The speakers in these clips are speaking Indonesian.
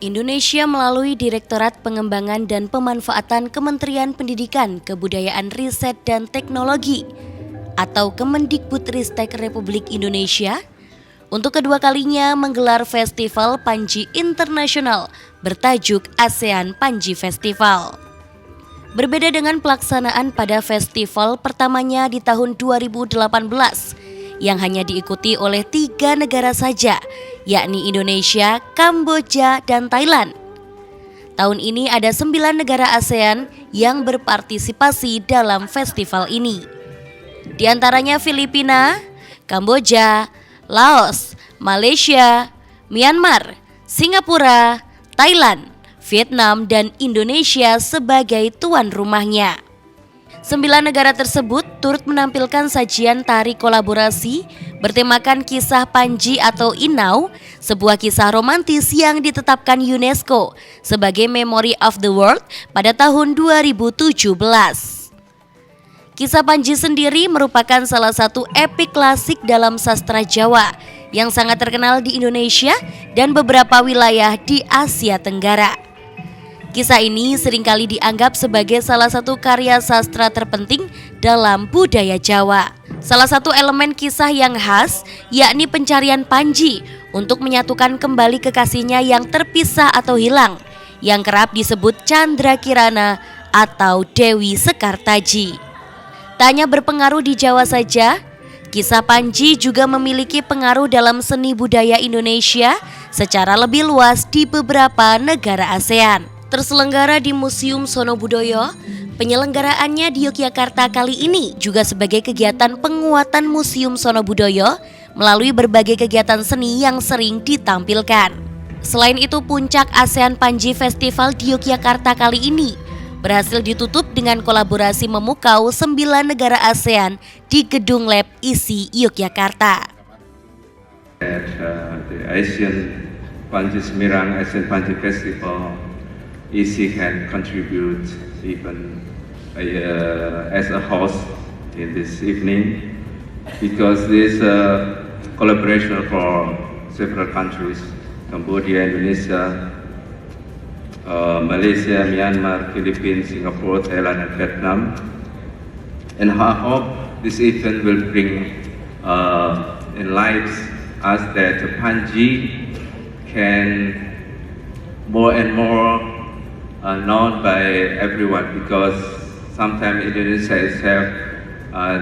Indonesia melalui Direktorat Pengembangan dan Pemanfaatan Kementerian Pendidikan, Kebudayaan, Riset, dan Teknologi atau Kemendikbudristek Republik Indonesia untuk kedua kalinya menggelar Festival Panji Internasional bertajuk ASEAN Panji Festival. Berbeda dengan pelaksanaan pada festival pertamanya di tahun 2018 yang hanya diikuti oleh 3 negara saja, yakni Indonesia, Kamboja, dan Thailand. Tahun ini ada 9 negara ASEAN yang berpartisipasi dalam festival ini. Di antaranya Filipina, Kamboja, Laos, Malaysia, Myanmar, Singapura, Thailand, Vietnam, dan Indonesia sebagai tuan rumahnya. 9 negara tersebut turut menampilkan sajian tari kolaborasi bertemakan kisah Panji atau Inau, sebuah kisah romantis yang ditetapkan UNESCO sebagai Memory of the World pada tahun 2017. Kisah Panji sendiri merupakan salah satu epik klasik dalam sastra Jawa yang sangat terkenal di Indonesia dan beberapa wilayah di Asia Tenggara. Kisah ini seringkali dianggap sebagai salah satu karya sastra terpenting dalam budaya Jawa. Salah satu elemen kisah yang khas yakni pencarian Panji untuk menyatukan kembali kekasihnya yang terpisah atau hilang, yang kerap disebut Chandra Kirana atau Dewi Sekartaji. Tak hanya berpengaruh di Jawa saja, kisah Panji juga memiliki pengaruh dalam seni budaya Indonesia secara lebih luas di beberapa negara ASEAN. Terselenggara di Museum Sono Budoyo, penyelenggaraannya di Yogyakarta kali ini juga sebagai kegiatan penguatan Museum Sono Budoyo melalui berbagai kegiatan seni yang sering ditampilkan. Selain itu, puncak ASEAN Panji Festival di Yogyakarta kali ini berhasil ditutup dengan kolaborasi memukau 9 negara ASEAN di Gedung Lab ISI Yogyakarta. The Asian Panji Semirang ASEAN Panji Festival, ISI can contribute even as a host in this evening, because this collaboration for several countries, Cambodia, Indonesia, Malaysia, Myanmar, Philippines, Singapore, Thailand, and Vietnam. And I hope this event will bring enlighten us that Panji can more and more known by everyone, because sometimes Indonesia itself,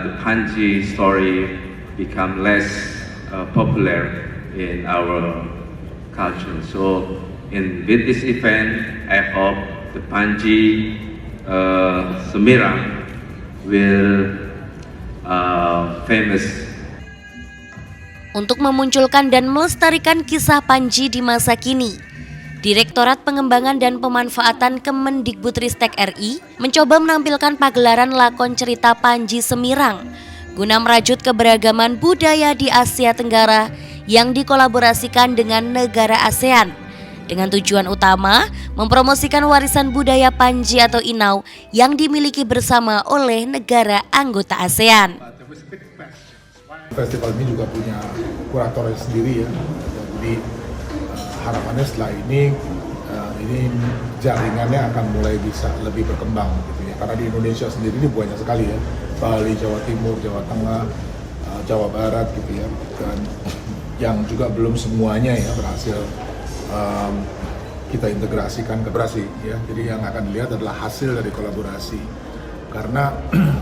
the Panji story become less popular in our culture. So with this event, I hope the Panji Semirang will famous. Untuk memunculkan dan melestarikan kisah Panji di masa kini, Direktorat Pengembangan dan Pemanfaatan Kemendikbudristek RI mencoba menampilkan pagelaran lakon cerita Panji Semirang guna merajut keberagaman budaya di Asia Tenggara yang dikolaborasikan dengan negara ASEAN dengan tujuan utama mempromosikan warisan budaya Panji atau Inau yang dimiliki bersama oleh negara anggota ASEAN. Festival ini juga punya kuratornya sendiri ya, jadi harapannya setelah ini jaringannya akan mulai bisa lebih berkembang gitu ya, karena di Indonesia sendiri ini banyak sekali ya, Bali, Jawa Timur, Jawa Tengah, Jawa Barat gitu ya, dan yang juga belum semuanya ya berhasil kita integrasikan ke Brasi ya. Jadi yang akan dilihat adalah hasil dari kolaborasi, karena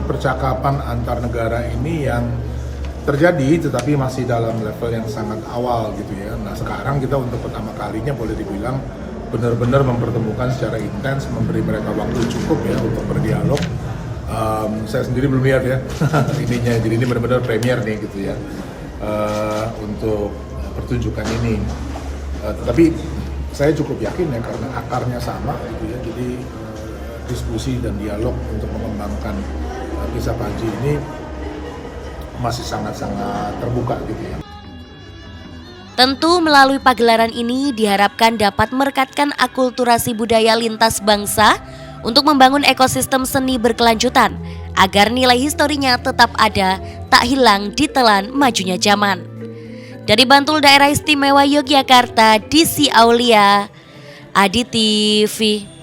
percakapan antar negara ini yang terjadi tetapi masih dalam level yang sangat awal gitu ya. Nah sekarang kita untuk pertama kalinya boleh dibilang benar-benar mempertemukan secara intens, memberi mereka waktu cukup ya untuk berdialog. Saya sendiri belum lihat ya ininya, jadi ini benar-benar premier nih gitu ya untuk pertunjukan ini. Tetapi saya cukup yakin ya karena akarnya sama gitu ya, jadi diskusi dan dialog untuk mengembangkan kisah Panji ini masih sangat-sangat terbuka gitu ya. Tentu melalui pagelaran ini diharapkan dapat merekatkan akulturasi budaya lintas bangsa untuk membangun ekosistem seni berkelanjutan agar nilai historinya tetap ada, tak hilang ditelan majunya zaman. Dari Bantul Daerah Istimewa Yogyakarta, Desi Aulia, Adi TV.